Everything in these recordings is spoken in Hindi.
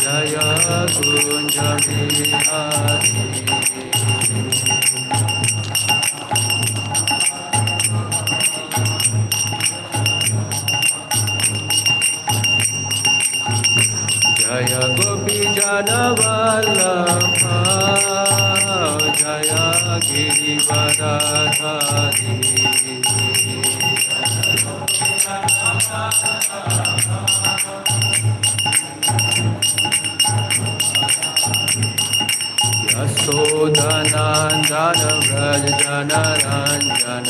जय कुंज बिहारी जय गोपी जन वल्लभ जय गिरिवरधारी यशोदनन्दन व्रज जनरञ्जन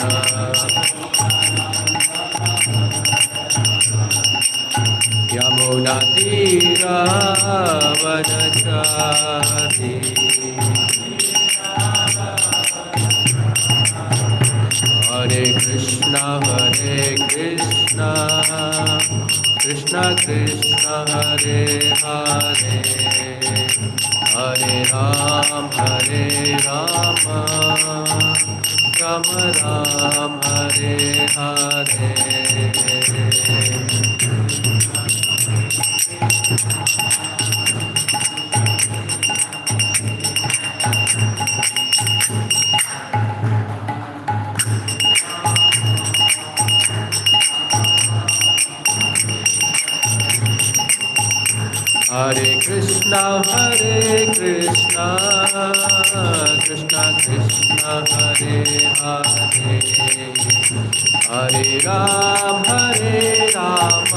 यमुनातीरावनचारि हरे कृष्ण कृष्ण कृष्ण हरे हरे हरे राम राम राम हरे हरे हरे कृष्ण कृष्ण हरे हरे हरे राम राम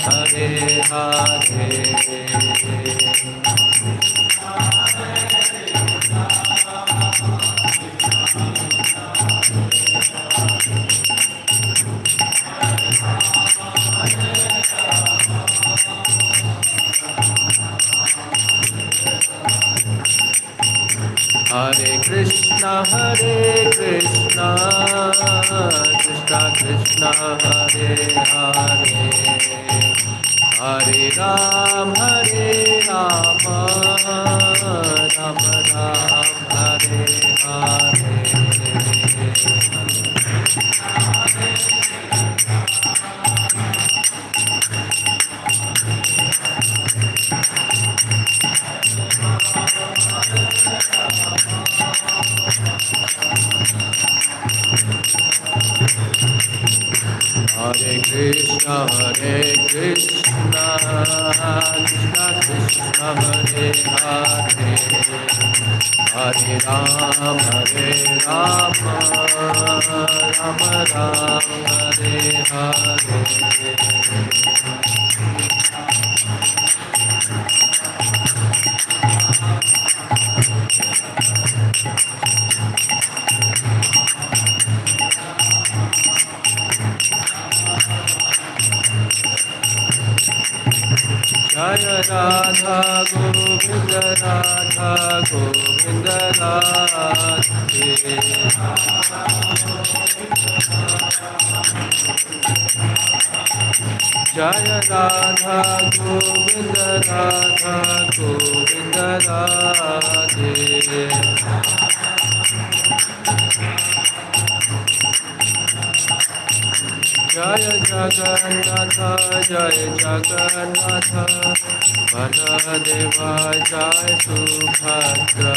हरे हरे हरे कृष्ण कृष्ण हरे हरे हरे राम राम हरे हरे हरे कृष्ण कृष्ण हरे हरे हरे राम राम हरे हरे जय राधा गोविंद राधे जय राधा गोविंद राधे जय जगन्नाथ बलदेवा जय सुभद्रा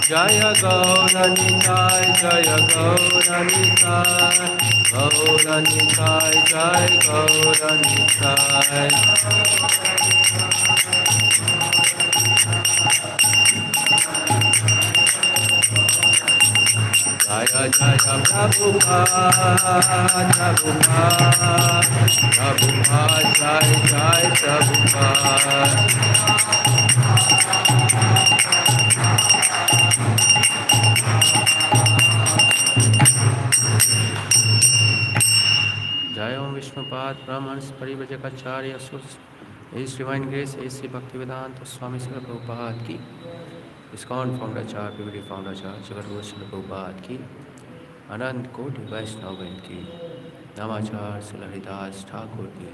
जय गौरनिताय जय गौरनिताय जय प्रभुपाद जय प्रभुपाद जय ओम विष्णुपाद ब्राह्मण परिव्रजकाचार्य His Divine Grace, A.C. Bhaktivedanta Swami Srila Prabhupada ki, ISKCON Founder Acharya, PVD Founder Acharya, Jagadguru Srila Prabhupada ki, Anand Koti Vaishnavin ki, Namacharya Srila Haridas Thakur ki,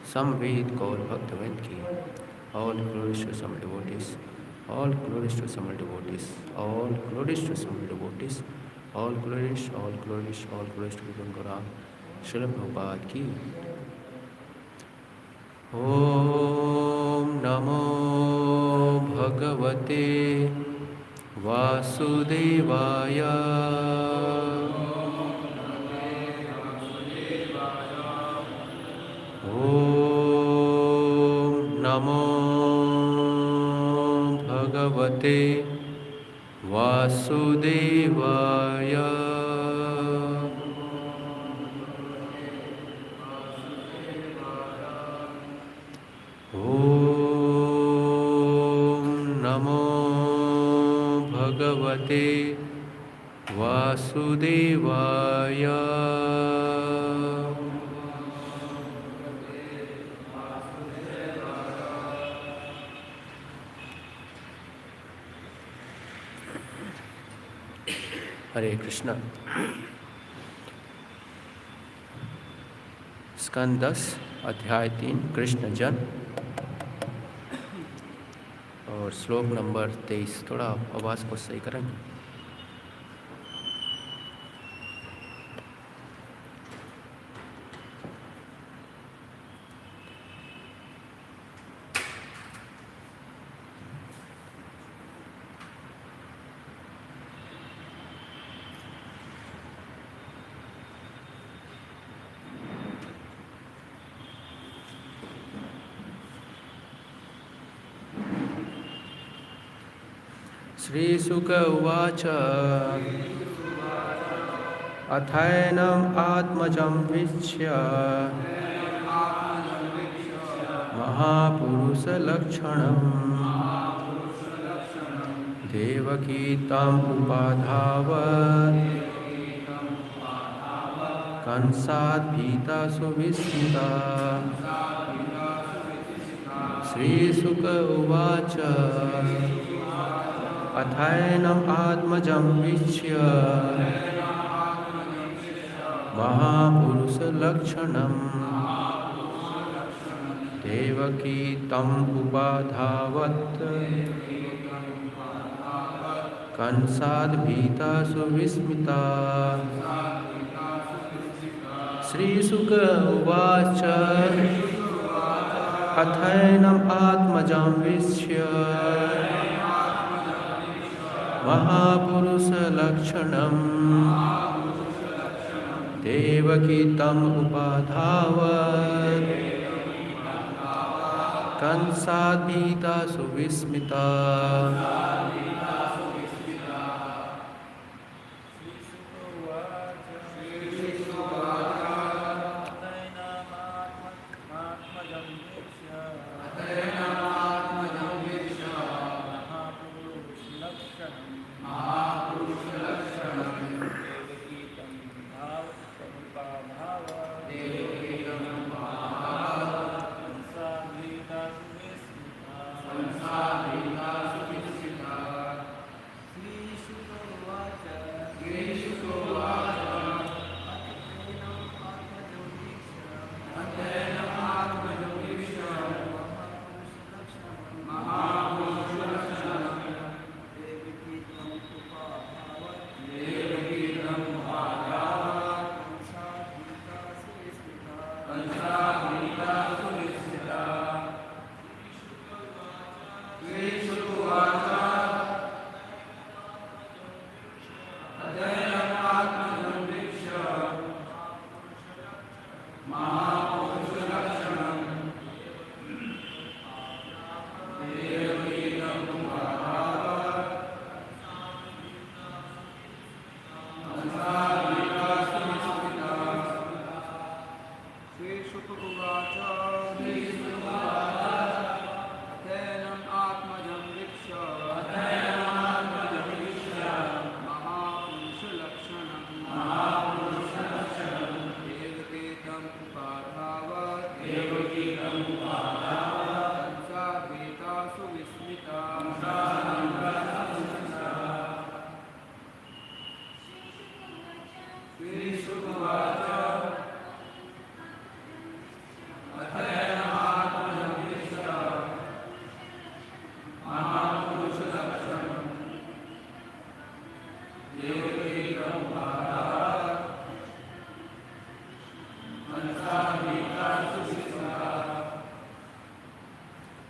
Samved Gaur Bhaktavind ki, All glories to some devotees. All glories to some devotees. All glories to some devotees. All glories, all glories, all glories to Guru Gaurang. Srila Prabhupada ki. Om Namo Bhagavate Vasudevaya. Om Namo Bhagavate Vasudevaya. Om Namo Bhagavate Vasudevaya. हरे कृष्णा। स्कंद 10 अध्याय 3 कृष्ण जन और श्लोक नंबर 23। थोड़ा आवाज़ को सही करेंगे। श्रीशुक उवाच अथैनम् आत्मजं वीक्ष्य महापुरुषलक्षणं देवकी तम् उपाधावत् कंसात् भीता सुविस्मिता। श्रीशुक उवाच अथैनम् आत्मजं वीक्ष्य महापुरुषलक्षणं देवकी तम् उपाधावत् कंसात् भीता सुविस्मिता। श्रीशुक उवाच अथैनम् आत्मजं वीक्ष्य महापुरुषलक्षणं देवकी तम् उपाधावत् कंसात् भीता सुविस्मिता।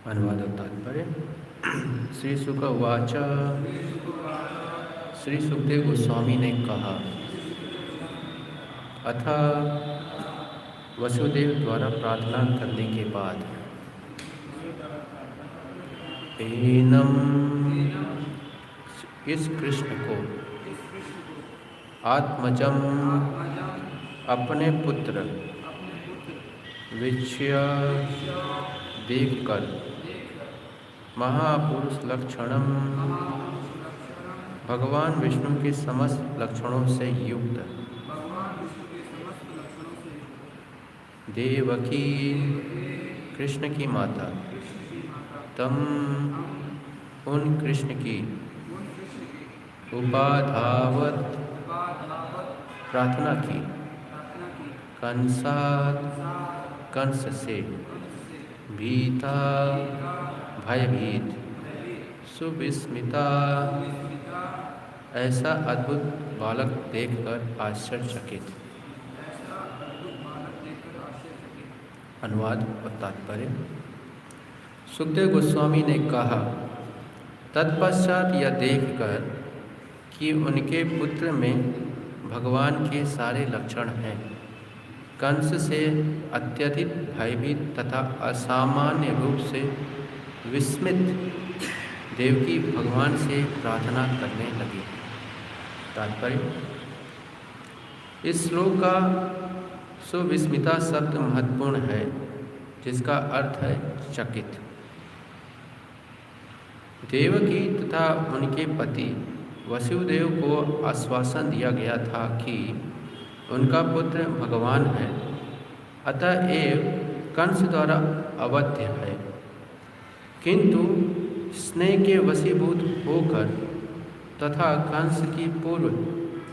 अनुवाद और तात्पर्य। श्री शुक उवाच। श्री सुखदेव गोस्वामी ने कहा, अथ वसुदेव द्वारा प्रार्थना करने के बाद, एनम इस कृष्ण को आत्मजम अपने पुत्र विषय देखकर महापुरुष लक्षणम भगवान विष्णु के समस्त लक्षणों से युक्त देवकी कृष्ण की माता तम उन कृष्ण की उपाधावत प्रार्थना की कंस से भीता भयभीत सुविस्मिता ऐसा अद्भुत बालक देखकर आश्चर्यचकित। अनुवाद और तात्पर्य। सुखदेव गोस्वामी ने कहा, तत्पश्चात यह देखकर कि उनके पुत्र में भगवान के सारे लक्षण हैं, कंस से अत्यधिक भयभीत तथा असामान्य रूप से विस्मित देवकी भगवान से प्रार्थना करने लगी। तात्पर्य। इस श्लोक का सुविस्मिता शब्द महत्वपूर्ण है, जिसका अर्थ है चकित। देवकी तथा उनके पति वसुदेव को आश्वासन दिया गया था कि उनका पुत्र भगवान है, अतएव कंस द्वारा अवध्य है, किंतु स्नेह के वशीभूत होकर तथा कंस की पूर्व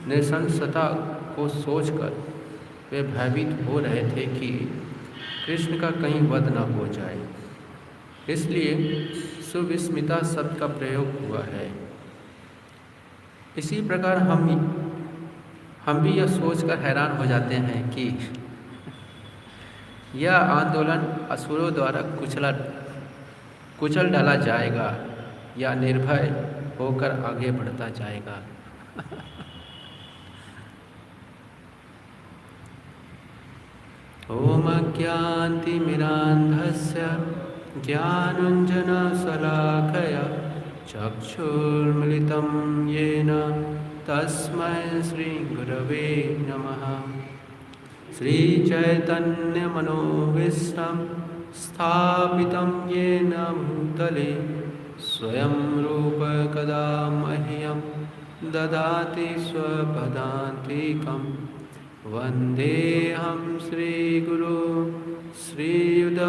नृशंसता को सोचकर वे भयभीत हो रहे थे कि कृष्ण का कहीं वध न हो जाए, इसलिए सुविस्मिता शब्द का प्रयोग हुआ है। इसी प्रकार हम भी यह सोचकर हैरान हो जाते हैं कि यह आंदोलन असुरों द्वारा कुचल डाला जाएगा या निर्भय होकर आगे बढ़ता जाएगा। ओम अज्ञानतिमिरान्धस्य ज्ञानाञ्जनशलाकया चक्षुर्मिलितं येन तस्मै श्रीगुरवे नमः। श्रीचैतन्यमनोभीष्टं स्थापितं येन भूतले स्वयं रूप कदा मह्यं ददाति स्वपदान्तिकं। वन्देऽहं श्रीगुरो श्रीयुतपदकमलं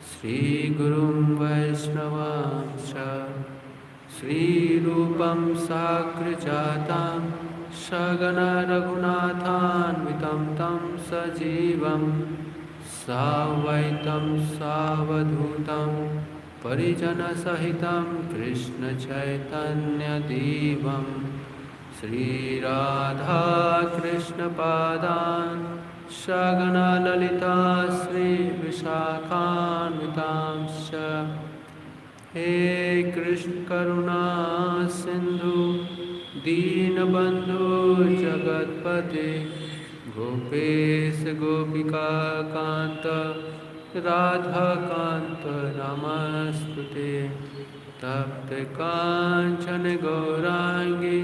श्रीगुरुं वैष्णवांश्च श्रीरूपं साग्रजातं सगण रघुनाथान्वितं तं सजीवं सावैतं सावधूतं परिजनसहितं कृष्णचैतन्यदेवं श्रीराधाकृष्णपादान् सगण ललिता श्रीविशाखान्वितांश्च। हे कृष्ण करुणा सिंधु दीनबंधु जगतपते गोपेश गोपिका कांत राधा कांत नमस्तुते। तप्त कांचन गौरांगी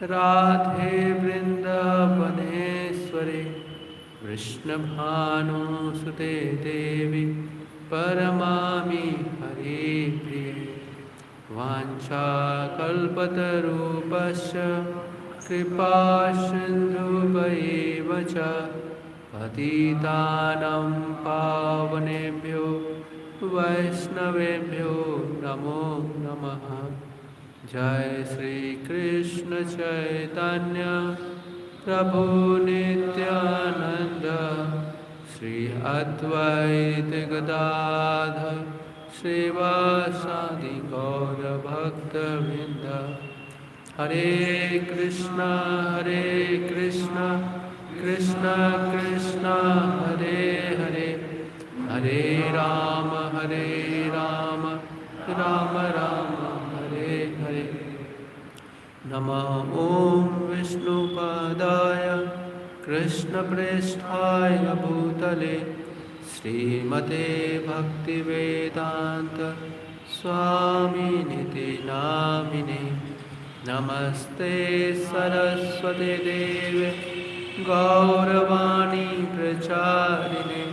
राधे वृंदावनेश्वरी कृष्णभानुसुते देवी परमामि हरे प्रिये। वाञ्छाकल्पतरूपस्य कृपा सिन्धुभैव च पतितानां पावनेभ्यो वैष्णवेभ्यो नमो नमः। जय श्री कृष्ण चैतन्य प्रभु नित्यानंद श्री अद्वैत गदाधर श्रीवासादि गौर भक्तवृंद। हरे कृष्णा कृष्ण कृष्ण हरे हरे हरे राम राम राम हरे हरे। नमः ॐ विष्णुपादाय कृष्णप्रेष्ठाय भूतले श्रीमते भक्तिवेदांत स्वामिनिति नामिने। नमस्ते सरस्वती देवे गौरवाणी प्रचारिणे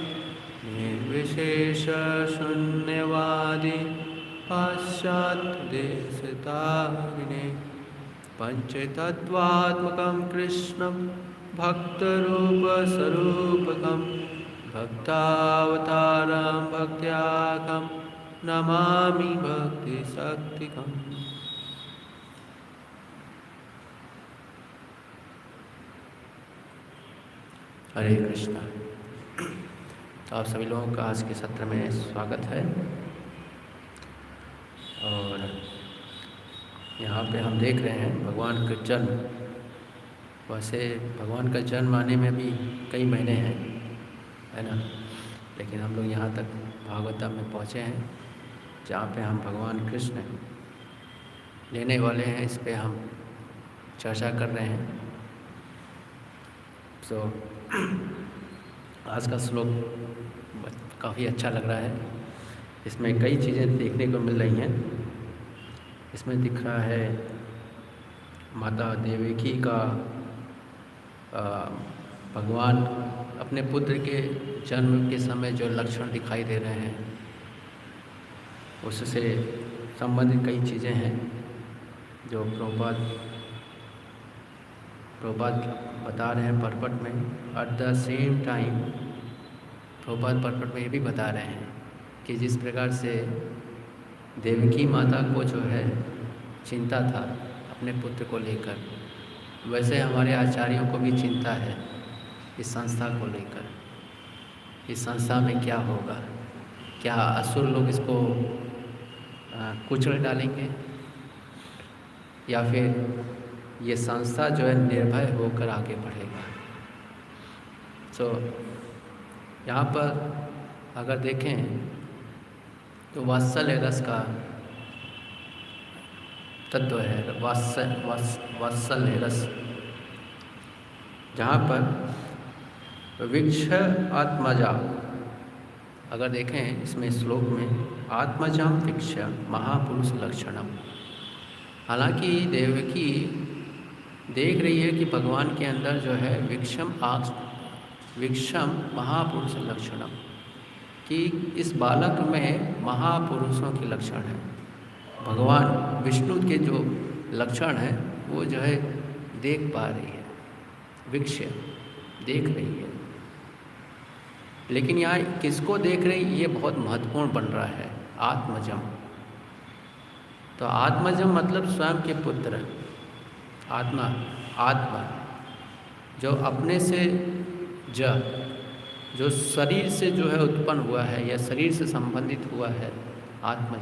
निर्विशेष शून्यवादी पाश्चात्यदेशतारिणे। पंचतत्वात्मकं कृष्णं भक्तरूपस्वरूपकं भक्तावतारं भक्त्यागं नमामि भक्तिशक्तिकम्। हरे कृष्णा। तो आप सभी लोगों का आज के सत्र में स्वागत है। और यहाँ पे हम देख रहे हैं भगवान का जन्म। वैसे भगवान का जन्म आने में भी कई महीने हैं, है ना, लेकिन हम लोग यहाँ तक भागवतम में पहुँचे हैं जहाँ पे हम भगवान कृष्ण लेने वाले हैं। इस पे हम चर्चा कर रहे हैं। तो आज का श्लोक काफ़ी अच्छा लग रहा है। इसमें कई चीज़ें देखने को मिल रही हैं। इसमें दिख रहा है माता देवकी का भगवान अपने पुत्र के जन्म के समय जो लक्षण दिखाई दे रहे हैं उससे संबंधित कई चीज़ें हैं जो प्रभुपाद बता रहे हैं परपट में। At the same time Prabhupada purport में ये भी बता रहे हैं कि जिस प्रकार से देवकी माता को जो है चिंता था अपने पुत्र को लेकर, वैसे हमारे आचार्यों को भी चिंता है इस संस्था को लेकर। इस संस्था में क्या होगा, क्या असुर लोग इसको कुचल डालेंगे या फिर ये संस्था जो है निर्भय होकर आगे बढ़ेगा। तो यहाँ पर अगर देखें तो वात्सल्य रस का तत्व है। वात्सल्य रस, जहाँ पर विक्ष आत्मजा, अगर देखें इसमें श्लोक में आत्मजम विक्ष महापुरुष लक्षणम। हालांकि देवकी देख रही है कि भगवान के अंदर जो है विक्षम महापुरुष लक्षणम, कि इस बालक में महापुरुषों के लक्षण हैं। भगवान विष्णु के जो लक्षण हैं वो जो है देख पा रही है, विक्ष देख रही है। लेकिन यहाँ किसको देख रही, ये बहुत महत्वपूर्ण बन रहा है। आत्मजम, तो आत्मजम मतलब स्वयं के पुत्र। आत्मा जो अपने से जो शरीर से जो है उत्पन्न हुआ है या शरीर से संबंधित हुआ है, आत्मज,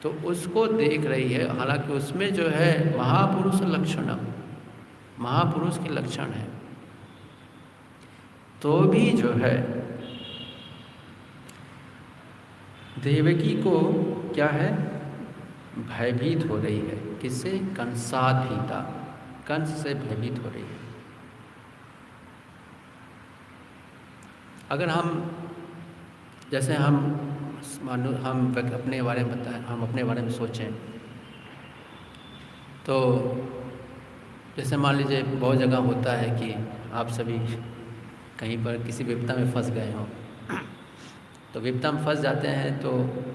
तो उसको देख रही है। हालांकि उसमें जो है महापुरुष लक्षणम, महापुरुष के लक्षण है, तो भी जो है देवकी को क्या है, भयभीत हो रही है। किससे? कंसाधीता, कंस से भयभीत हो रही है। अगर हम जैसे हम अपने बारे में बताएं, हम अपने बारे में सोचें तो जैसे मान लीजिए बहुत जगह होता है कि आप सभी कहीं पर किसी विपदा में फंस गए हों, तो विपदा में फंस जाते हैं तो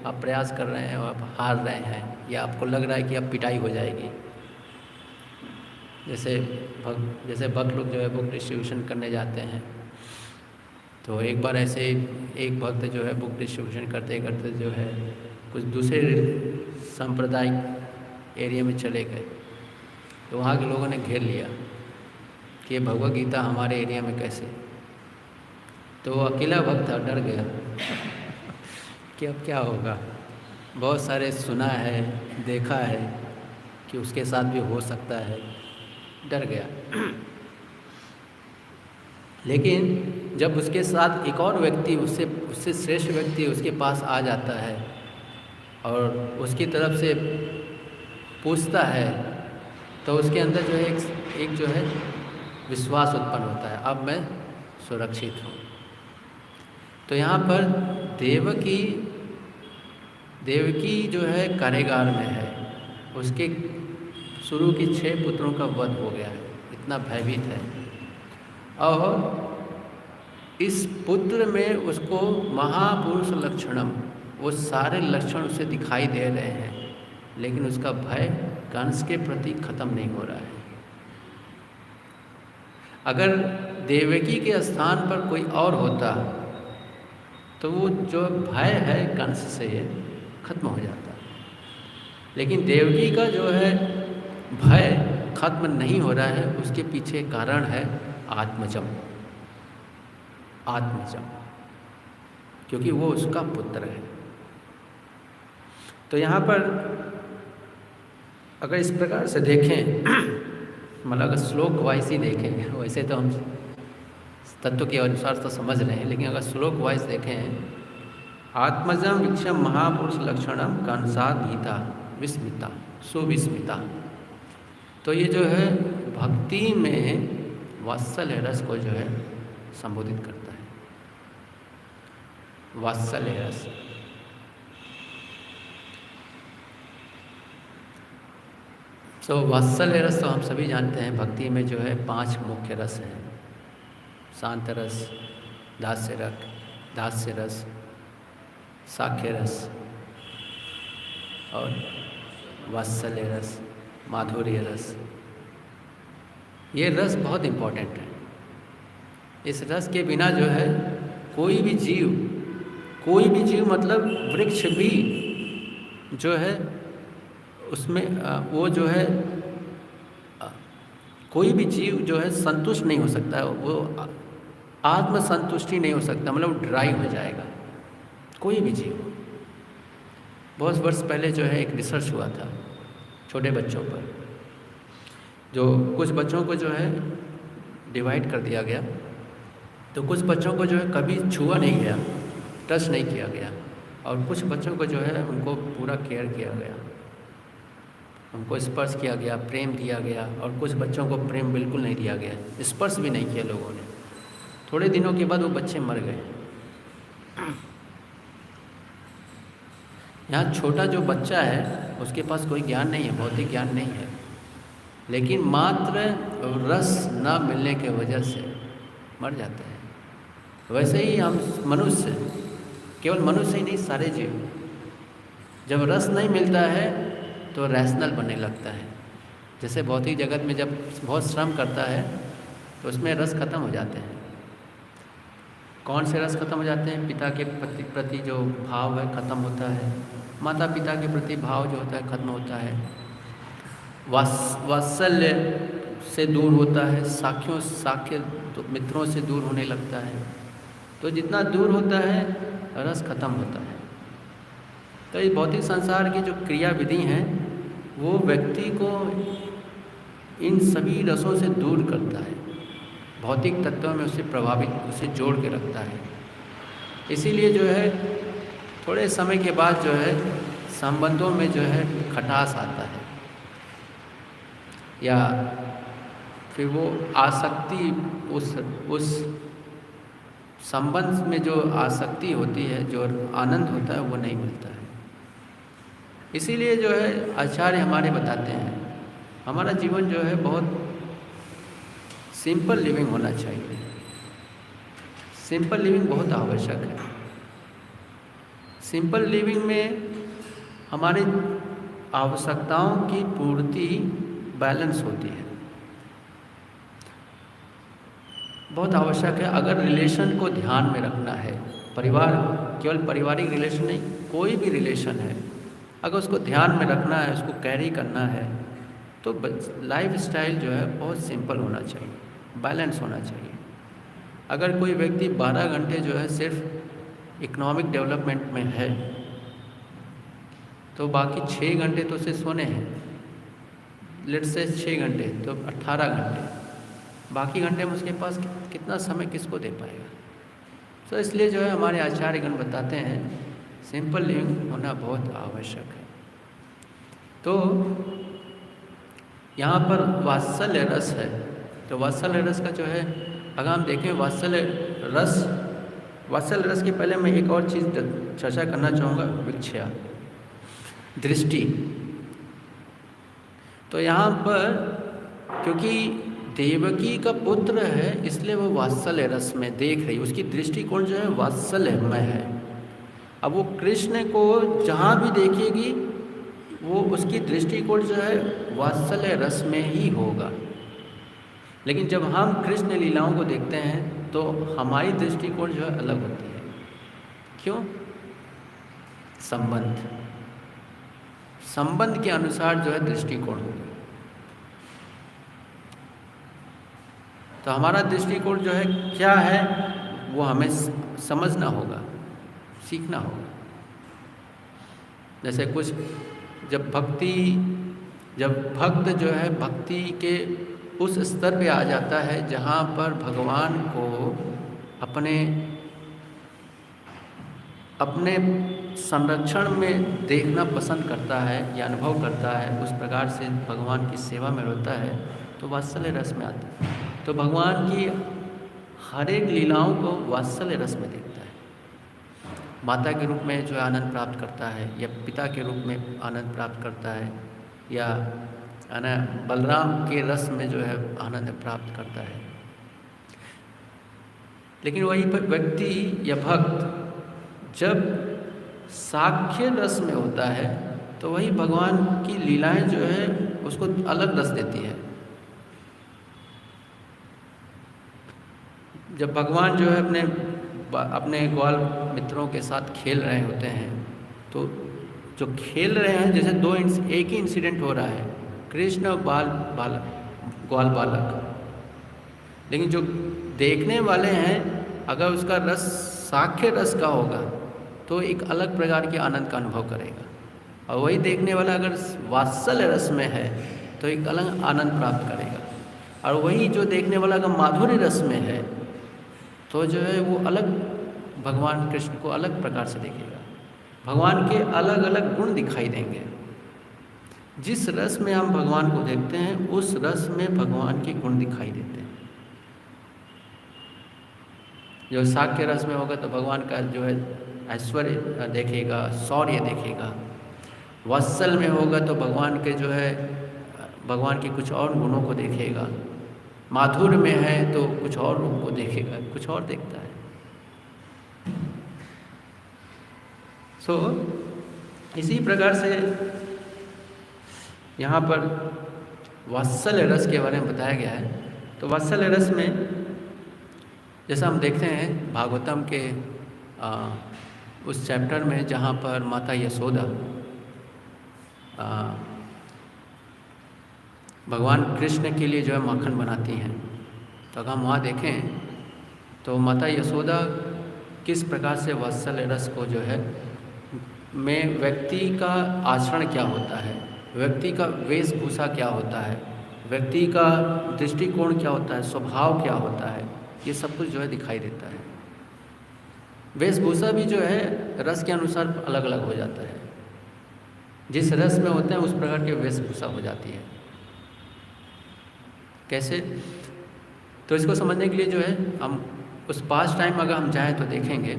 आप प्रयास कर रहे हैं और आप हार रहे हैं या आपको लग रहा है कि अब पिटाई हो जाएगी। जैसे भक्त लोग जो है बुक डिस्ट्रीब्यूशन करने जाते हैं, तो एक बार ऐसे एक भक्त जो है बुक डिस्ट्रीब्यूशन करते करते जो है कुछ दूसरे सांप्रदायिक एरिया में चले गए, तो वहाँ के लोगों ने घेर लिया कि ये भगवद गीता हमारे एरिया में कैसे। तो वो अकेला भक्त डर गया कि अब क्या होगा। बहुत सारे सुना है, देखा है कि उसके साथ भी हो सकता है, डर गया। लेकिन जब उसके साथ एक और व्यक्ति उससे उससे श्रेष्ठ व्यक्ति उसके पास आ जाता है और उसकी तरफ से पूछता है, तो उसके अंदर जो है एक जो है विश्वास उत्पन्न होता है, अब मैं सुरक्षित हूँ। तो यहाँ पर देवकी जो है कारागार में है, उसके शुरू की 6 पुत्रों का वध हो गया है, इतना भयभीत है। और इस पुत्र में उसको महापुरुष लक्षणम, वो सारे लक्षण उसे दिखाई दे रहे हैं, लेकिन उसका भय कंस के प्रति खत्म नहीं हो रहा है। अगर देवकी के स्थान पर कोई और होता तो वो जो भय है कंस से खत्म हो जाता, लेकिन देवकी का जो है भय खत्म नहीं हो रहा है। उसके पीछे कारण है आत्मजम, क्योंकि वो उसका पुत्र है। तो यहाँ पर अगर इस प्रकार से देखें, मतलब अगर श्लोक वाइज ही देखें, वैसे तो हम तत्व के अनुसार तो समझ रहे हैं, लेकिन अगर श्लोक वाइज देखें, आत्मजम विक्षम महापुरुष लक्षणम कंसा भीता विस्मिता सुविस्मिता, तो ये जो है भक्ति में वात्सल्य रस को जो है संबोधित करता है। वात्सल्य रस, तो वात्सल्य रस तो हम सभी जानते हैं, भक्ति में जो है 5 मुख्य रस हैं, शांत रस, दास्य रस, साख्य रस और वात्सल्य रस, माधुर्य रस। ये रस बहुत इम्पोर्टेंट है। इस रस के बिना जो है कोई भी जीव मतलब वृक्ष भी जो है उसमें वो जो है कोई भी जीव जो है संतुष्ट नहीं हो सकता है, वो आत्म संतुष्टि नहीं हो सकता, मतलब ड्राई हो जाएगा कोई भी जीव। बहुत वर्ष पहले जो है एक रिसर्च हुआ था छोटे बच्चों पर, जो कुछ बच्चों को जो है डिवाइड कर दिया गया, तो कुछ बच्चों को जो है कभी छुआ नहीं गया, टच नहीं किया गया, और कुछ बच्चों को जो है उनको पूरा केयर किया गया, उनको स्पर्श किया गया, प्रेम दिया गया, और कुछ बच्चों को प्रेम बिल्कुल नहीं दिया गया, स्पर्श भी नहीं किया लोगों ने। थोड़े दिनों के बाद वो बच्चे मर गए। यहाँ छोटा जो बच्चा है उसके पास कोई ज्ञान नहीं है, भौतिक ज्ञान नहीं है, लेकिन मात्र रस न मिलने के वजह से मर जाता है। वैसे ही हम मनुष्य, केवल मनुष्य ही नहीं, सारे जीव, जब रस नहीं मिलता है तो रैशनल बनने लगता है। जैसे भौतिक जगत में जब बहुत श्रम करता है तो उसमें रस खत्म हो जाते हैं। कौन से रस खत्म हो जाते हैं? पिता के प्रति जो भाव है खत्म होता है, माता पिता के प्रति भाव जो होता है खत्म होता है, वात्सल्य से दूर होता है, साख्य तो मित्रों से दूर होने लगता है। तो जितना दूर होता है रस खत्म होता है। तो इस भौतिक संसार की जो क्रिया विधि हैं वो व्यक्ति को इन सभी रसों से दूर करता है, भौतिक तत्वों में उसे प्रभावित, उसे जोड़ के रखता है। इसीलिए जो है थोड़े समय के बाद जो है संबंधों में जो है खटास आता है, या फिर वो आसक्ति, उस संबंध में जो आसक्ति होती है, जो आनंद होता है, वो नहीं मिलता है। इसीलिए जो है आचार्य हमारे बताते हैं हमारा जीवन जो है बहुत सिंपल लिविंग होना चाहिए। सिंपल लिविंग बहुत आवश्यक है। सिंपल लिविंग में हमारी आवश्यकताओं की पूर्ति बैलेंस होती है, बहुत आवश्यक है। अगर रिलेशन को ध्यान में रखना है, परिवार, केवल पारिवारिक रिलेशन नहीं, कोई भी रिलेशन है, अगर उसको ध्यान में रखना है, उसको कैरी करना है, तो लाइफ स्टाइल जो है बहुत सिंपल होना चाहिए, बैलेंस होना चाहिए। अगर कोई व्यक्ति 12 घंटे जो है सिर्फ इकोनॉमिक डेवलपमेंट में है, तो बाकी 6 घंटे तो उसे सोने हैं, लेट से 6 घंटे तो 18 घंटे, बाकी घंटे में उसके पास कितना समय किसको दे पाएगा? तो इसलिए जो है हमारे आचार्यगण बताते हैं सिंपल लिविंग होना बहुत आवश्यक है। तो यहाँ पर वात्सल्य रस है, तो वात्सल्य रस का जो है अगर हम देखें वात्सल्य रस के पहले मैं एक और चीज़ चर्चा करना चाहूँगा, विक्षया, दृष्टि। तो यहाँ पर क्योंकि देवकी का पुत्र है इसलिए वो वात्सल्य रस में देख रही, उसकी दृष्टिकोण जो है वात्सल्यमय है। अब वो कृष्ण को जहाँ भी देखेगी वो उसकी दृष्टिकोण जो है वात्सल्य रस में ही होगा। लेकिन जब हम कृष्ण लीलाओं को देखते हैं तो हमारी दृष्टिकोण जो है अलग होती है। क्यों? संबंध के अनुसार जो है दृष्टिकोण होगा। तो हमारा दृष्टिकोण जो है क्या है वो हमें समझना होगा, सीखना होगा। जैसे कुछ जब भक्त जो है भक्ति के उस स्तर पे आ जाता है जहाँ पर भगवान को अपने संरक्षण में देखना पसंद करता है या अनुभव करता है, उस प्रकार से भगवान की सेवा में रहता है तो वात्सल्य रस में आता है। तो भगवान की हर एक लीलाओं को वात्सल्य रस में देखता है। माता के रूप में जो है आनंद प्राप्त करता है या पिता के रूप में आनंद प्राप्त करता है या बलराम के रस में जो है आनंद प्राप्त करता है। लेकिन वही पर व्यक्ति या भक्त जब साख्य रस में होता है तो वही भगवान की लीलाएं जो है उसको अलग रस देती है। जब भगवान जो है अपने ग्वाल मित्रों के साथ खेल रहे होते हैं तो जो खेल रहे हैं जैसे एक ही इंसिडेंट हो रहा है, कृष्ण और ग्वाल बालक, लेकिन जो देखने वाले हैं अगर उसका रस साख्य रस का होगा तो एक अलग प्रकार के आनंद का अनुभव करेगा, और वही देखने वाला अगर वात्सल्य रस में है तो एक अलग आनंद प्राप्त करेगा, और वही जो देखने वाला अगर माधुर्य रस में है तो जो है वो अलग भगवान कृष्ण को अलग प्रकार से देखेगा। भगवान के अलग अलग गुण दिखाई देंगे। जिस रस में हम भगवान को देखते हैं उस रस में भगवान के गुण दिखाई देते हैं। जो साख्य रस में होगा तो भगवान का जो है ऐश्वर्य देखेगा, शौर्य देखेगा। वात्सल में होगा तो भगवान के जो है भगवान के कुछ और गुणों को देखेगा। माधुर्य में है तो कुछ और रूप को देखेगा, कुछ और देखता है। इसी प्रकार से यहाँ पर वात्सल्य रस के बारे में बताया गया है। तो वात्सल्य रस में जैसा हम देखते हैं भागवतम के उस चैप्टर में जहाँ पर माता यशोदा भगवान कृष्ण के लिए जो है माखन बनाती हैं, तो अगर हम वहाँ देखें तो माता यशोदा किस प्रकार से वात्सल्य रस को जो है में व्यक्ति का आचरण क्या होता है, व्यक्ति का वेशभूषा क्या होता है, व्यक्ति का दृष्टिकोण क्या होता है, स्वभाव क्या होता है, ये सब कुछ जो है दिखाई देता है। वेशभूषा भी जो है रस के अनुसार अलग अलग हो जाता है। जिस रस में होते हैं उस प्रकार की वेशभूषा हो जाती है। कैसे? तो इसको समझने के लिए जो है हम उस पास्ट टाइम अगर हम जाएं तो देखेंगे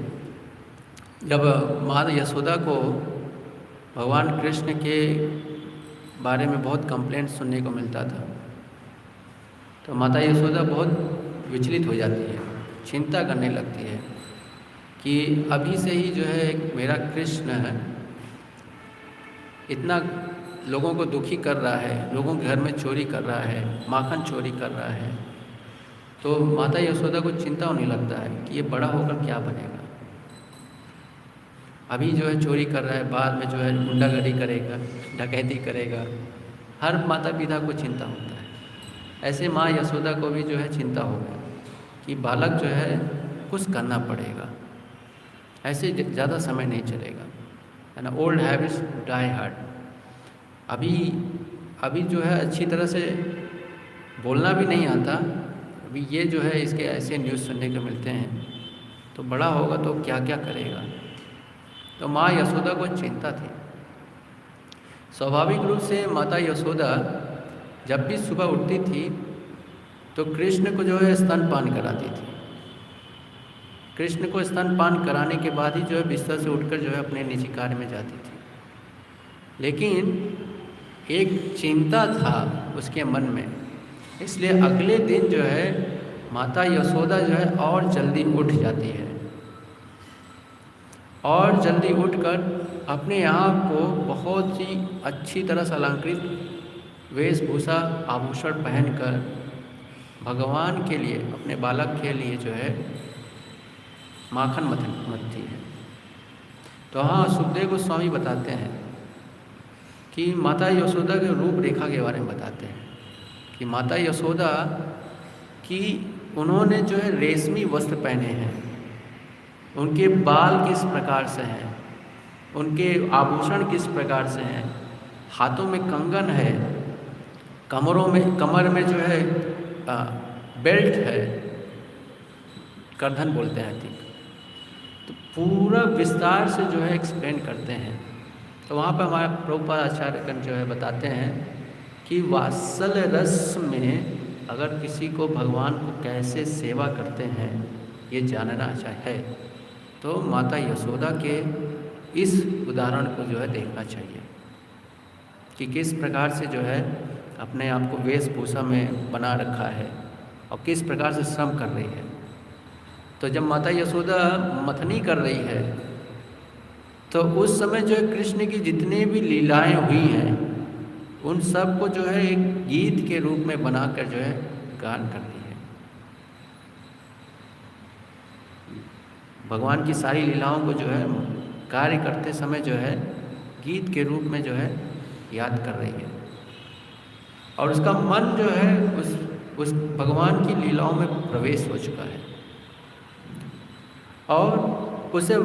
जब माँ यशोदा को भगवान कृष्ण के बारे में बहुत कंप्लेंट सुनने को मिलता था, तो माता यशोदा बहुत विचलित हो जाती है, चिंता करने लगती है कि अभी से ही जो है मेरा कृष्ण है इतना लोगों को दुखी कर रहा है, लोगों के घर में चोरी कर रहा है, माखन चोरी कर रहा है। तो माता यशोदा को चिंता होने लगता है कि ये बड़ा होकर क्या बनेगा। अभी जो है चोरी कर रहा है, बाद में जो है गुंडागर्दी करेगा, डकैती करेगा। हर माता पिता को चिंता होता है। ऐसे माँ यशोदा को भी जो है चिंता हो गई कि बालक जो है कुछ करना पड़ेगा, ऐसे ज़्यादा समय नहीं चलेगा, है ना। Old habits die hard. अभी जो है अच्छी तरह से बोलना भी नहीं आता। अभी ये जो है इसके ऐसे न्यूज़ सुनने को मिलते हैं तो बड़ा होगा तो क्या क्या करेगा। तो माँ यशोदा को चिंता थी। स्वाभाविक रूप से माता यशोदा जब भी सुबह उठती थी तो कृष्ण को जो है स्तनपान कराती थी। कृष्ण को स्तनपान कराने के बाद ही जो है बिस्तर से उठकर जो है अपने निजी कार्य में जाती थी। लेकिन एक चिंता था उसके मन में, इसलिए अगले दिन जो है माता यशोदा जो है और जल्दी उठ जाती है और जल्दी उठकर अपने आप को बहुत ही अच्छी तरह से अलंकृत वेशभूषा आभूषण पहनकर भगवान के लिए, अपने बालक के लिए जो है माखन मथती है। तो हाँ, सुखदेव गोस्वामी बताते हैं कि माता यशोदा के रूप रेखा के बारे में बताते हैं कि माता यशोदा की उन्होंने जो है रेशमी वस्त्र पहने हैं, उनके बाल किस प्रकार से हैं, उनके आभूषण किस प्रकार से हैं, हाथों में कंगन है, कमर में जो है बेल्ट है, करधन बोलते हैं ठीक। तो पूरा विस्तार से जो है एक्सप्लेन करते हैं। तो वहाँ पर हमारे प्रभुपाद आचार्यगण जो है बताते हैं कि वात्सल रस में अगर किसी को भगवान को कैसे सेवा करते हैं ये जानना चाहिए तो माता यशोदा के इस उदाहरण को जो है देखना चाहिए कि किस प्रकार से जो है अपने आप को वेशभूषा में बना रखा है और किस प्रकार से श्रम कर रही है। तो जब माता यशोदा मथनी कर रही है तो उस समय जो है कृष्ण की जितने भी लीलाएं हुई हैं उन सब को जो है एक गीत के रूप में बनाकर जो है गान कर रही है। भगवान की सारी लीलाओं को जो है कार्य करते समय जो है गीत के रूप में जो है याद कर रही है और उसका मन जो है उस भगवान की लीलाओं में प्रवेश हो चुका है और उसे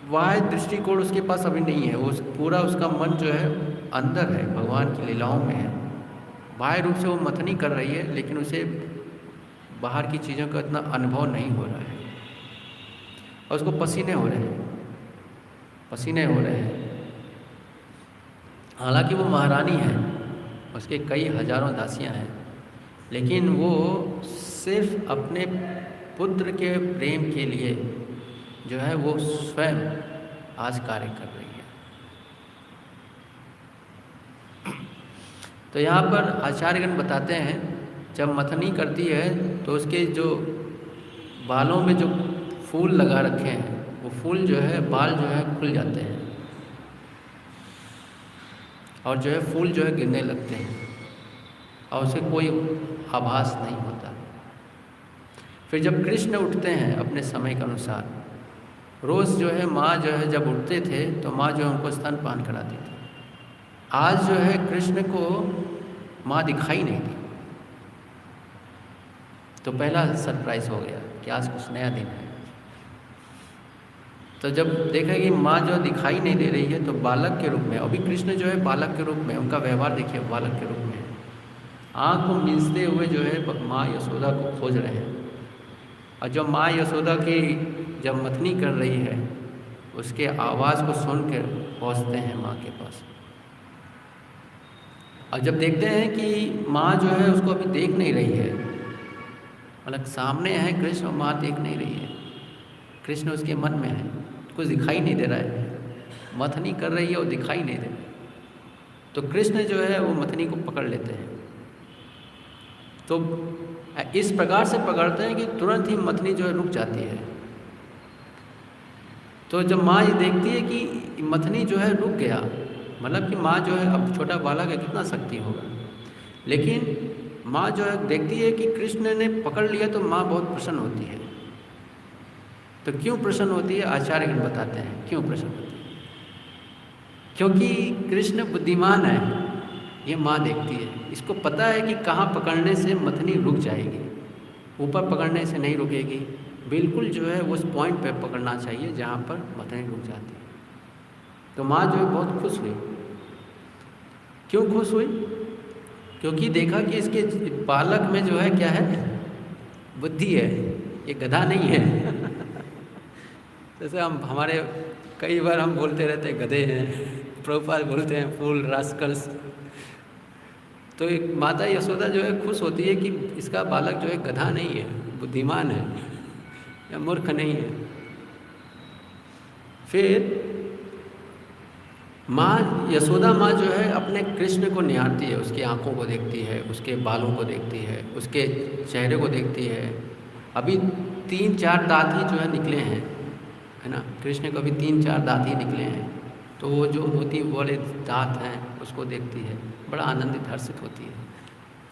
वाह्य दृष्टिकोण उसके पास अभी नहीं है। वो पूरा उसका मन जो है अंदर है, भगवान की लीलाओं में है। बाह्य रूप से वो मथनी कर रही है लेकिन उसे बाहर की चीज़ों का इतना अनुभव नहीं हो रहा है और उसको पसीने हो रहे हैं। हालांकि वो महारानी है, उसके कई हजारों दासियां हैं, लेकिन वो सिर्फ अपने पुत्र के प्रेम के लिए जो है वो स्वयं आज कार्य कर रही है। तो यहाँ पर आचार्यगण बताते हैं जब मथनी करती है तो उसके जो बालों में जो फूल लगा रखे हैं वो फूल जो है बाल जो है खुल जाते हैं और जो है फूल जो है गिरने लगते हैं और उसे कोई आभास नहीं होता। फिर जब कृष्ण उठते हैं अपने समय के अनुसार, रोज़ जो है माँ जो है जब उठते थे तो माँ जो है उनको स्तनपान कराती थी। आज जो है कृष्ण को माँ दिखाई नहीं दी तो पहला सरप्राइज हो गया कि आज कुछ नया दिन है। तो जब देखा कि माँ जो दिखाई नहीं दे रही है तो बालक के रूप में, अभी कृष्ण जो है बालक के रूप में, उनका व्यवहार देखिए बालक के रूप में, आँख को मींचते हुए जो है माँ यशोदा को खोज रहे हैं। और जब माँ यशोदा की जब मथनी कर रही है उसके आवाज़ को सुन कर पहुँचते हैं माँ के पास और जब देखते हैं कि माँ जो है उसको अभी देख नहीं रही है, मतलब सामने है कृष्ण और माँ देख नहीं रही है, कृष्ण उसके मन में है, कुछ दिखाई नहीं दे रहा है, मथनी कर रही है और दिखाई नहीं दे रहा, तो कृष्ण जो है वो मथनी को पकड़ लेते हैं। तो इस प्रकार से पकड़ते हैं कि तुरंत ही मथनी जो है रुक जाती है। तो जब माँ ये देखती है कि मथनी जो है रुक गया, मतलब कि माँ जो है अब छोटा बालक है, कितना शक्ति होगा, लेकिन माँ जो है देखती है कि कृष्ण ने पकड़ लिया तो माँ बहुत प्रसन्न होती है। तो क्यों प्रसन्न होती है, आचार्यगण बताते हैं क्यों प्रसन्न होती है। क्योंकि कृष्ण बुद्धिमान है, ये माँ देखती है, इसको पता है कि कहाँ पकड़ने से मथनी रुक जाएगी, ऊपर पकड़ने से नहीं रुकेगी, बिल्कुल जो है उस पॉइंट पे पकड़ना चाहिए जहाँ पर मथनी रुक जाती है। तो माँ जो है बहुत खुश हुई। क्यों खुश हुई? क्योंकि देखा कि इसके बालक में जो है क्या है, बुद्धि है, ये गधा नहीं है। जैसे हमारे कई बार हम बोलते रहते हैं गधे हैं, प्रभुपाद बोलते हैं फूल रास्कल्स। तो एक माता यशोदा जो है खुश होती है कि इसका बालक जो है गधा नहीं है, बुद्धिमान है या मूर्ख नहीं है। फिर माँ यशोदा माँ जो है अपने कृष्ण को निहारती है, उसकी आँखों को देखती है, उसके बालों को देखती है, उसके चेहरे को देखती है। अभी 3-4 दांत ही जो है निकले हैं, है ना, कृष्ण को अभी 3-4 दांत ही निकले हैं। तो वो जो मोती वाले दांत हैं उसको देखती है, बड़ा आनंदित हर्षित होती है,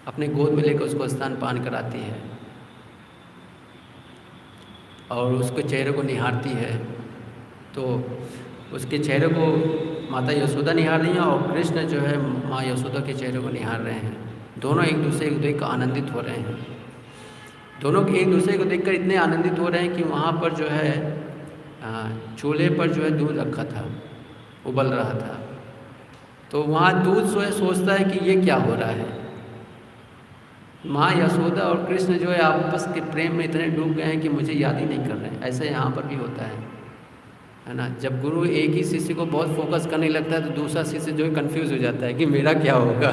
अपने गोद में लेकर उसको स्तनपान कराती है और उसके चेहरे को निहारती है। तो उसके चेहरे को माता यशोदा निहार रही हैं और कृष्ण जो है माँ यशोदा के चेहरे को निहार रहे हैं। दोनों एक दूसरे को देखकर आनंदित हो रहे हैं। दोनों एक दूसरे को देखकर इतने आनंदित हो रहे हैं कि वहाँ पर जो है चूल्हे पर जो है दूध रखा था, उबल रहा था। तो वहाँ दूध जो है सोचता है कि ये क्या हो रहा है। माँ यशोदा और कृष्ण जो है आपस के प्रेम में इतने डूब गए हैं कि मुझे याद ही नहीं कर रहे हैं। ऐसे यहाँ पर भी होता है ना। जब गुरु एक ही शिष्य को बहुत फोकस करने लगता है तो दूसरा शिष्य जो है कंफ्यूज हो जाता है कि मेरा क्या होगा।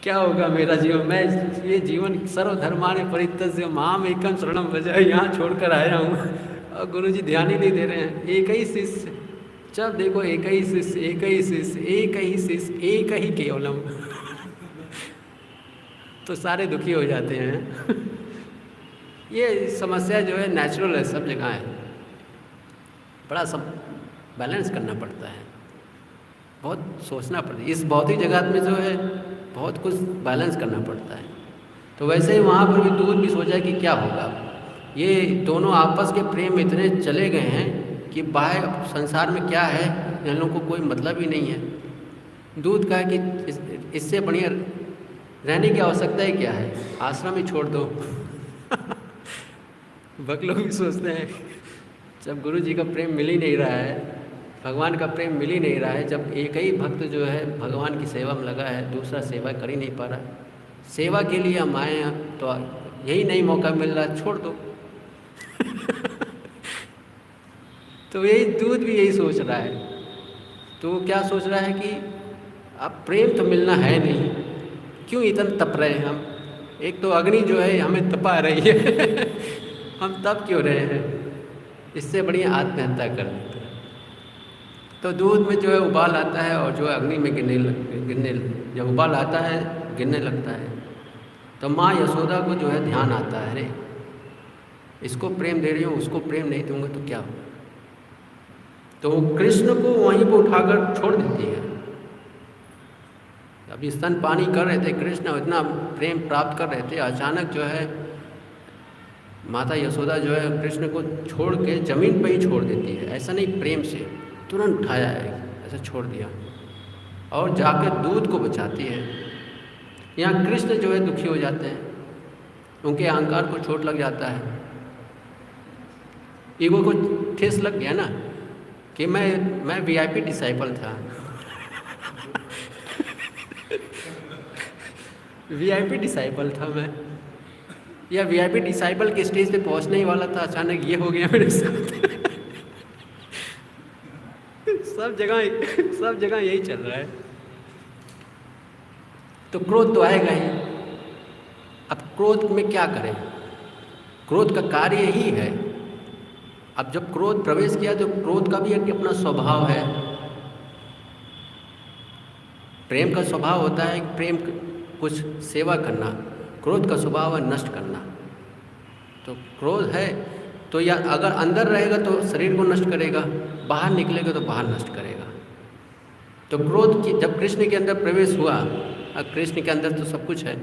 क्या होगा मेरा जीवन, मैं ये जीवन सर्वधर्मानि परित्यज्य माम एकम शरणम व्रज यहाँ छोड़कर आया हूँ और गुरु जी ध्यान ही नहीं दे रहे हैं। एक ही शिष्य, जब देखो एक ही शिष्य, एक ही शिष्य, एक ही शिष्य, एक ही केवलम। तो सारे दुखी हो जाते हैं। ये समस्या जो है नेचुरल है, सब जगह है। बड़ा सब बैलेंस करना पड़ता है, बहुत सोचना पड़ता है। इस भौतिक जगत में जो है बहुत कुछ बैलेंस करना पड़ता है। तो वैसे ही वहाँ पर भी दूध भी सोचा कि क्या होगा। ये दोनों आपस के प्रेम में इतने चले गए हैं कि बाहर संसार में क्या है इन लोगों को कोई मतलब ही नहीं है। दूध कहा कि इससे बढ़िया रहने की आवश्यकता ही क्या है, आश्रम ही छोड़ दो। भक्त लोग भी सोचते हैं जब गुरु जी का प्रेम मिल ही नहीं रहा है, भगवान का प्रेम मिल ही नहीं रहा है, जब एक ही भक्त जो है भगवान की सेवा में लगा है, दूसरा सेवा कर ही नहीं पा रहा, सेवा के लिए हम आए हैं तो यही नहीं मौका मिल रहा, छोड़ दो। तो यही दूध भी यही सोच रहा है। तो वो क्या सोच रहा है कि अब प्रेम तो मिलना है नहीं, क्यों इतना तप रहे हैं हम। एक तो अग्नि जो है हमें तपा रही है। हम तप क्यों रहे हैं, इससे बढ़िया आत्महत्या कर लेते हैं। तो दूध में जो है उबाल आता है और जो है अग्नि में गिरने जब उबाल आता है गिरने लगता है तो माँ यशोदा को जो है ध्यान आता है, अरे इसको प्रेम दे रही हूँ, उसको प्रेम नहीं दूंगा तो क्या होगा। तो कृष्ण को वहीं पर उठाकर छोड़ देती है। अभी स्तन पानी कर रहे थे कृष्ण, इतना प्रेम प्राप्त कर रहे थे, अचानक जो है माता यशोदा जो है कृष्ण को छोड़ के जमीन पर ही छोड़ देती है। ऐसा नहीं प्रेम से, तुरंत उठाया है, ऐसा छोड़ दिया और जाकर दूध को बचाती है। यहाँ कृष्ण जो है दुखी हो जाते हैं, उनके अहंकार को चोट लग जाता है, ईगो को ठेस लग गया ना कि मैं वीआईपी डिसाइपल था। वीआईपी डिसाइपल था मैं, या वीआईपी डिसाइपल के स्टेज पे पहुंचने ही वाला था, अचानक ये हो गया मेरे साथ। सब जगह यही चल रहा है। तो क्रोध तो आएगा ही। अब क्रोध में क्या करें, क्रोध का कार्य ही है। अब जब क्रोध प्रवेश किया तो क्रोध का भी एक अपना स्वभाव है। प्रेम का स्वभाव होता है प्रेम कुछ सेवा करना, क्रोध का स्वभाव है नष्ट करना। तो क्रोध है तो या अगर अंदर रहेगा तो शरीर को नष्ट करेगा, बाहर निकलेगा तो बाहर नष्ट करेगा। तो क्रोध की जब कृष्ण के अंदर प्रवेश हुआ, अब कृष्ण के अंदर तो सब कुछ है,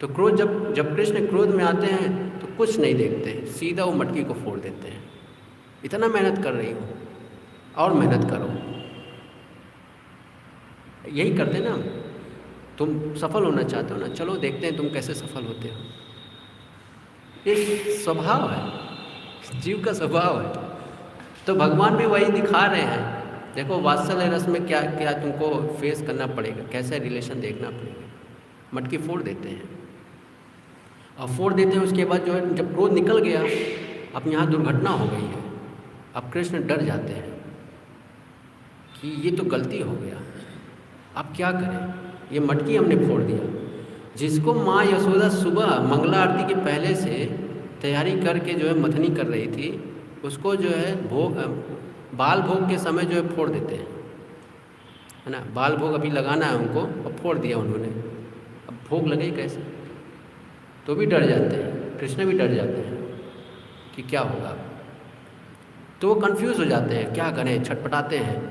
तो क्रोध जब कृष्ण क्रोध में आते हैं तो कुछ नहीं देखते, सीधा वो मटकी को फोड़ देते हैं। इतना मेहनत कर रही हो और मेहनत करो, यही करते ना हम। तुम सफल होना चाहते हो ना, चलो देखते हैं तुम कैसे सफल होते हो। एक स्वभाव है, जीव का स्वभाव है। तो भगवान भी वही दिखा रहे हैं। देखो वात्सल्य रस में क्या क्या तुमको फेस करना पड़ेगा, कैसा रिलेशन देखना पड़ेगा। मटकी फोड़ देते हैं और फोड़ देते हैं। उसके बाद जो है जब क्रोध निकल गया, अब यहाँ दुर्घटना हो गई है। अब कृष्ण डर जाते हैं कि ये तो गलती हो गया, अब क्या करें, ये मटकी हमने फोड़ दिया। जिसको माँ यशोदा सुबह मंगला आरती के पहले से तैयारी करके जो है मथनी कर रही थी, उसको जो है भोग बाल भोग के समय जो है फोड़ देते हैं, है ना। बाल भोग अभी लगाना है उनको, और फोड़ दिया उन्होंने। अब भोग लगे कैसे, तो भी डर जाते हैं, कृष्ण भी डर जाते हैं कि क्या होगा। तो वो कन्फ्यूज़ हो जाते हैं, क्या करें, छटपटाते हैं।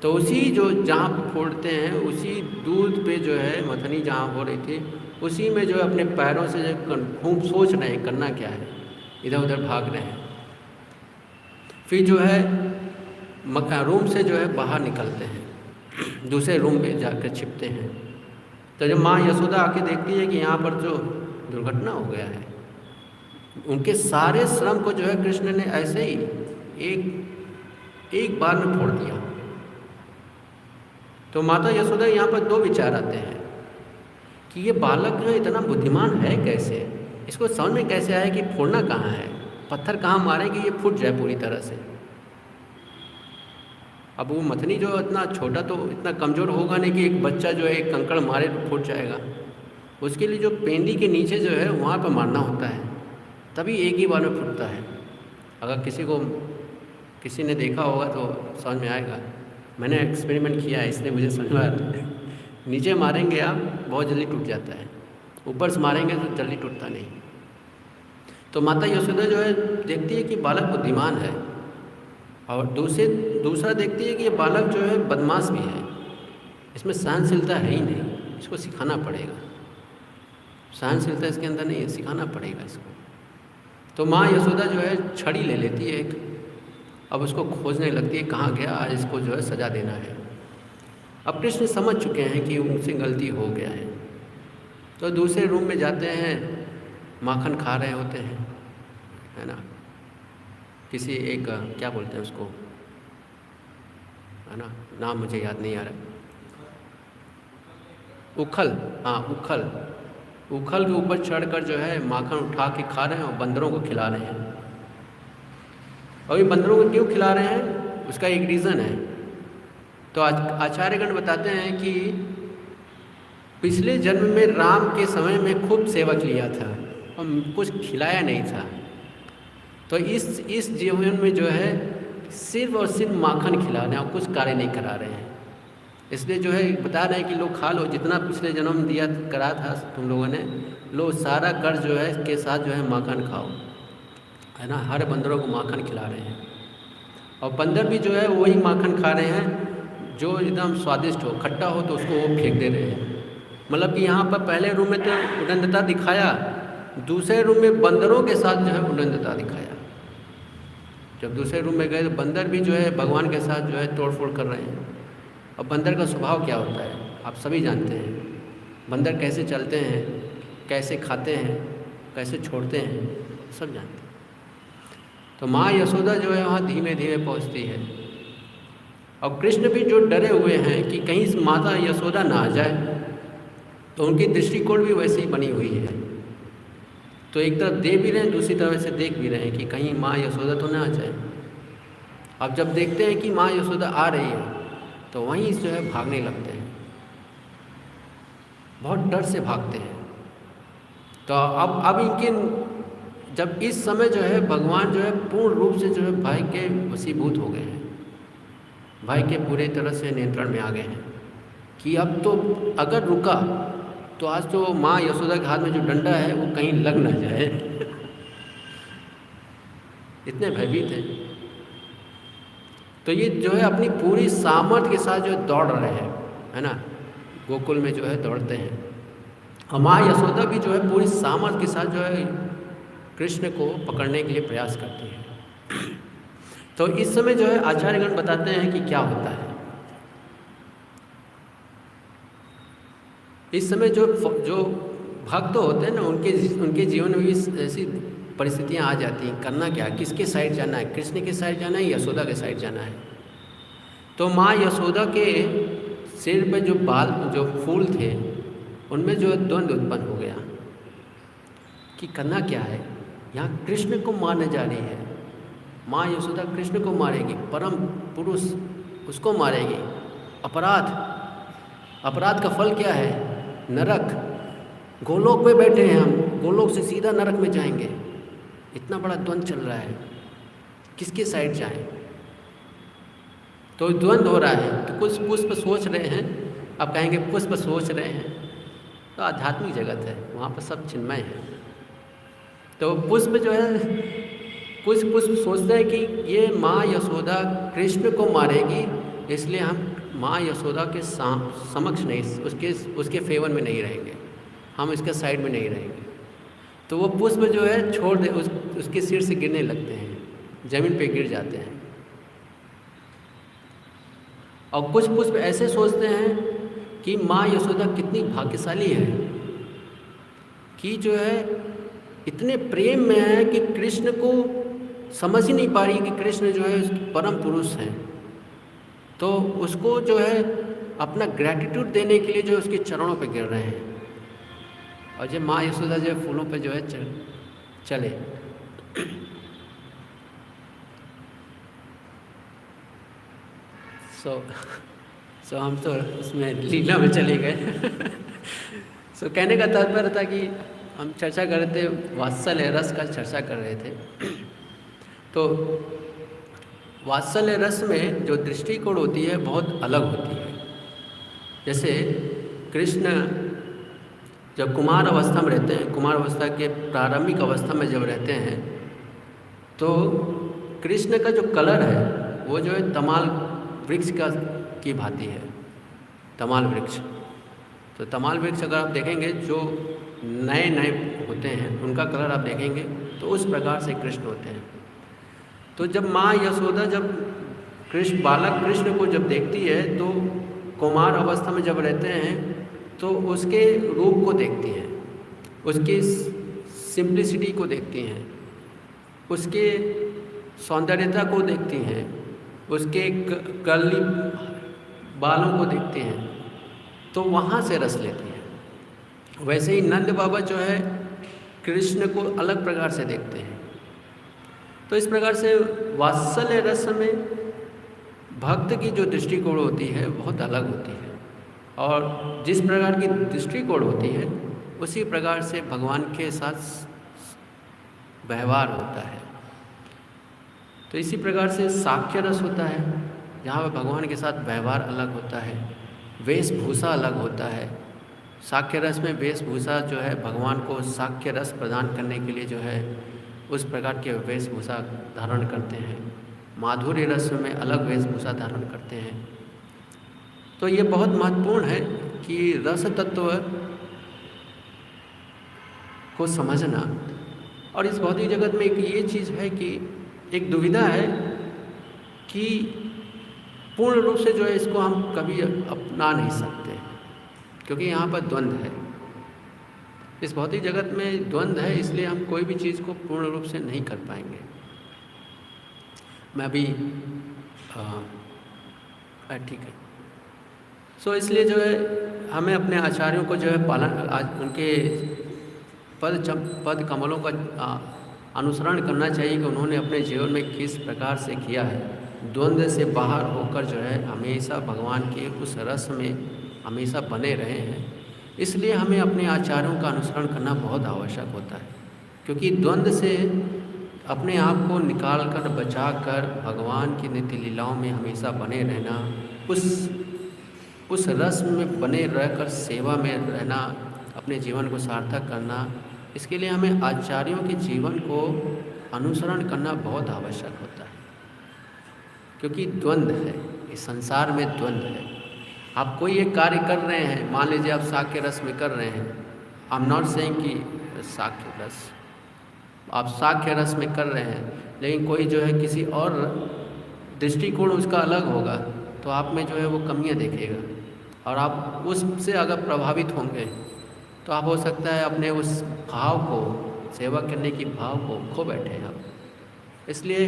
तो उसी जो जहाँ फोड़ते हैं उसी दूध पे जो है मथनी जहाँ हो रही थी, उसी में जो है अपने पैरों से जो घूम सोच रहे हैं करना क्या है, इधर उधर भाग रहे हैं। फिर जो है रूम से जो है बाहर निकलते हैं, दूसरे रूम में जाकर छिपते हैं। तो जब माँ यशोदा आके देखती है कि यहाँ पर जो दुर्घटना हो गया है, उनके सारे श्रम को जो है कृष्ण ने ऐसे ही एक बार में फोड़ दिया। तो माता यशोदा यहाँ पर दो विचार आते हैं कि ये बालक जो इतना बुद्धिमान है कैसे, इसको समझ में कैसे आया कि फोड़ना कहाँ है, पत्थर कहाँ मारे कि ये फूट जाए पूरी तरह से। अब वो मथनी जो इतना छोटा तो इतना कमज़ोर होगा नहीं कि एक बच्चा जो है एक कंकड़ मारे तो फूट जाएगा। उसके लिए जो पेंदी के नीचे जो है वहाँ पर मारना होता है, तभी एक ही बार में फूटता है। अगर किसी ने देखा होगा तो समझ में आएगा। मैंने एक्सपेरिमेंट किया है, इसलिए मुझे समझ में आता है। नीचे मारेंगे आप बहुत जल्दी टूट जाता है, ऊपर से मारेंगे तो जल्दी टूटता नहीं। तो माता यशोदा जो है देखती है कि बालक बुद्धिमान है, और दूसरा देखती है कि ये बालक जो है बदमाश भी है, इसमें सहनशीलता है ही नहीं, इसको सिखाना पड़ेगा। सहनशीलता इसके अंदर नहीं है, सिखाना पड़ेगा इसको। तो माँ यशोदा जो है छड़ी ले लेती है एक, अब उसको खोजने लगती है कहाँ गया, आज इसको जो है सजा देना है। अब कृष्ण समझ चुके हैं कि उनसे गलती हो गया है, तो दूसरे रूम में जाते हैं, माखन खा रहे होते हैं, है ना। किसी एक क्या बोलते हैं उसको, है ना, नाम मुझे याद नहीं आ रहा, उखल, हाँ उखल के ऊपर चढ़कर जो है माखन उठा के खा रहे हैं और बंदरों को खिला रहे हैं। और ये बंदरों को क्यों खिला रहे हैं, उसका एक रीज़न है। तो आचार्यगण बताते हैं कि पिछले जन्म में राम के समय में खूब सेवक लिया था और कुछ खिलाया नहीं था, तो इस जीवन में जो है सिर्फ और सिर्फ माखन खिला रहे हैं और कुछ कार्य नहीं करा रहे हैं। इसलिए जो है बता रहे हैं कि लोग खा लो, जितना पिछले जन्म में दिया करा था तुम लोगों ने, लो सारा कर जो है के साथ जो है माखन खाओ, है ना। हर बंदरों को माखन खिला रहे हैं, और बंदर भी जो है वही माखन खा रहे हैं जो एकदम स्वादिष्ट हो, खट्टा हो तो उसको वो फेंक दे रहे हैं। मतलब कि यहाँ पर पहले रूम में तो उदंडता दिखाया, दूसरे रूम में बंदरों के साथ जो है उदंडता दिखाया। जब दूसरे रूम में गए तो बंदर भी जो है भगवान के साथ जो है तोड़फोड़ कर रहे हैं। और बंदर का स्वभाव क्या होता है आप सभी जानते हैं, बंदर कैसे चलते हैं, कैसे खाते हैं, कैसे छोड़ते हैं, सब जानते हैं। तो माँ यशोदा जो है वहाँ धीमे धीमे पहुँचती है, और कृष्ण भी जो डरे हुए हैं कि कहीं माता यशोदा ना आ जाए, तो उनकी दृष्टिकोण भी वैसे ही बनी हुई है। तो एक तरफ दे भी रहे हैं, दूसरी तरफ से देख भी रहे हैं कि कहीं माँ यशोदा तो ना आ जाए। अब जब देखते हैं कि माँ यशोदा आ रही है तो वहीं जो है भागने लगते हैं, बहुत डर से भागते हैं। तो अब इनके जब इस समय जो है भगवान जो है पूर्ण रूप से जो है भाई के वशीभूत हो गए हैं, भाई के पूरे तरह से नियंत्रण में आ गए हैं कि अब तो अगर रुका तो आज तो माँ यशोदा के हाथ में जो डंडा है वो कहीं लग ना जाए। इतने भयभीत हैं। तो ये जो है अपनी पूरी सामर्थ्य के साथ जो दौड़ रहे हैं, है ना, गोकुल में जो है दौड़ते हैं। और माँ यशोदा भी जो है पूरी सामर्थ्य के साथ जो है कृष्ण को पकड़ने के लिए प्रयास करती है। तो इस समय जो है आचार्यगण बताते हैं कि क्या होता है। इस समय जो भक्त होते हैं ना, उनके जीवन में भी ऐसी परिस्थितियाँ आ जाती हैं, करना क्या, किसके साइड जाना है, कृष्ण के साइड जाना है, यशोदा के साइड जाना है। तो माँ यशोदा के सिर पे जो फूल थे उनमें जो द्वंद्व उत्पन्न हो गया। कि करना क्या है। यहाँ कृष्ण को मारने जा रही है, माँ यशोदा कृष्ण को मारेगी, परम पुरुष उसको मारेगी। अपराध का फल क्या है? नरक। गोलोक में बैठे हैं हम, गोलोक से सीधा नरक में जाएंगे। इतना बड़ा द्वंद्व चल रहा है, किसके साइड जाएं? तो द्वंद्व हो रहा है। तो कुछ पुष्प सोच रहे हैं, आप कहेंगे पुष्प सोच रहे हैं, तो आध्यात्मिक जगत है, वहाँ पर सब चिन्मय है। तो पुष्प जो है, कुछ पुष्प सोचते हैं कि ये माँ यशोदा कृष्ण को मारेगी, इसलिए हम माँ यशोदा के समक्ष नहीं, उसके फेवर में नहीं रहेंगे, हम इसके साइड में नहीं रहेंगे। तो वो पुष्प जो है छोड़ दे, उसके सिर से गिरने लगते हैं, जमीन पे गिर जाते हैं। और कुछ पुष्प ऐसे सोचते हैं कि माँ यशोदा कितनी भाग्यशाली है कि जो है इतने प्रेम में है कि कृष्ण को समझ ही नहीं पा रही कि कृष्ण जो है परम पुरुष हैं। तो उसको जो है अपना ग्रैटिट्यूड देने के लिए जो उसके चरणों पे गिर रहे हैं। और जब माँ यशोदा जो फूलों पे जो है चले। सो हम तो उसमें लीला में चले गए। सो कहने का तात्पर्य था कि हम चर्चा कर रहे थे, वात्सल्य रस का चर्चा कर रहे थे। तो वात्सल्य रस में जो दृष्टिकोण होती है बहुत अलग होती है। जैसे कृष्ण जब कुमार अवस्था में रहते हैं, कुमार अवस्था के प्रारंभिक अवस्था में जब रहते हैं, तो कृष्ण का जो कलर है वो जो है तमाल वृक्ष की भांति है, तमाल वृक्ष। तो तमाल वृक्ष अगर आप देखेंगे जो नए नए होते हैं उनका कलर आप देखेंगे तो उस प्रकार से कृष्ण होते हैं। तो जब माँ यशोदा जब बालक कृष्ण को जब देखती है तो कुमार अवस्था में जब रहते हैं तो उसके रूप को देखती हैं, उसकी सिंप्लिसिटी को देखती हैं, उसके सौंदर्यता को देखती हैं, उसके कर्ली बालों को देखते हैं, तो वहाँ से रस लेती हैं। वैसे ही नंद बाबा जो है कृष्ण को अलग प्रकार से देखते हैं। तो इस प्रकार से वात्सल्य रस में भक्त की जो दृष्टिकोण होती है बहुत अलग होती है, और जिस प्रकार की दृष्टिकोण होती है उसी प्रकार से भगवान के साथ व्यवहार होता है। तो इसी प्रकार से साख्य रस होता है, जहाँ पर भगवान के साथ व्यवहार अलग होता है, वेशभूषा अलग होता है। साख्य रस में वेशभूषा जो है भगवान को साख्य रस प्रदान करने के लिए जो है उस प्रकार के वेशभूषा धारण करते हैं। माधुर्य रस में अलग वेशभूषा धारण करते हैं। तो ये बहुत महत्वपूर्ण है कि रस तत्व को समझना। और इस भौतिक जगत में एक ये चीज़ है कि एक दुविधा है कि पूर्ण रूप से जो है इसको हम कभी अपना नहीं सकते, क्योंकि यहाँ पर द्वंद्व है। इस भौतिक जगत में द्वंद्व है, इसलिए हम कोई भी चीज़ को पूर्ण रूप से नहीं कर पाएंगे। मैं अभी ठीक है। सो इसलिए जो है हमें अपने आचार्यों को जो है पालन, उनके पद कमलों का अनुसरण करना चाहिए कि उन्होंने अपने जीवन में किस प्रकार से किया है। द्वंद्व से बाहर होकर जो है हमेशा भगवान के उस रस में हमेशा बने रहे हैं। इसलिए हमें अपने आचार्यों का अनुसरण करना बहुत आवश्यक होता है, क्योंकि द्वंद्व से अपने आप को निकाल कर बचा कर भगवान की नित्य लीलाओं में हमेशा बने रहना, उस रस में बने रहकर सेवा में रहना, अपने जीवन को सार्थक करना, इसके लिए हमें आचार्यों के जीवन को अनुसरण करना बहुत आवश्यक होता है। क्योंकि द्वंद्व है, इस संसार में द्वंद्व है। आप कोई एक कार्य कर रहे हैं, मान लीजिए आप साख्य रस में कर रहे हैं, आई एम नॉट सेइंग कि साख्य रस, आप साख्य रस में कर रहे हैं, लेकिन कोई जो है किसी और दृष्टिकोण उसका अलग होगा तो आप में जो है वो कमियां देखेगा, और आप उससे अगर प्रभावित होंगे तो आप हो सकता है अपने उस भाव को, सेवा करने की भाव को खो बैठे आप। इसलिए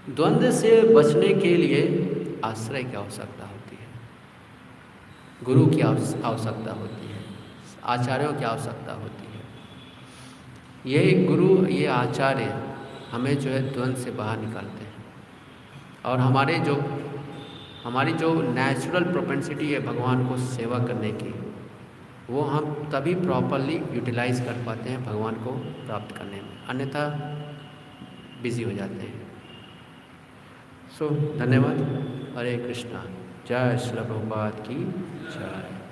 द्वंद्व से बचने के लिए आश्रय की आवश्यकता होती है, गुरु की आवश्यकता होती है, आचार्यों की आवश्यकता होती है। यही गुरु, ये आचार्य हमें जो है द्वंद से बाहर निकालते हैं, और हमारी जो नेचुरल प्रोपेंसिटी है भगवान को सेवा करने की, वो हम तभी प्रॉपरली यूटिलाइज कर पाते हैं भगवान को प्राप्त करने में, अन्यथा बिजी हो जाते हैं। सो धन्यवाद। हरे कृष्णा। जय श्री प्रभुपाद की जय।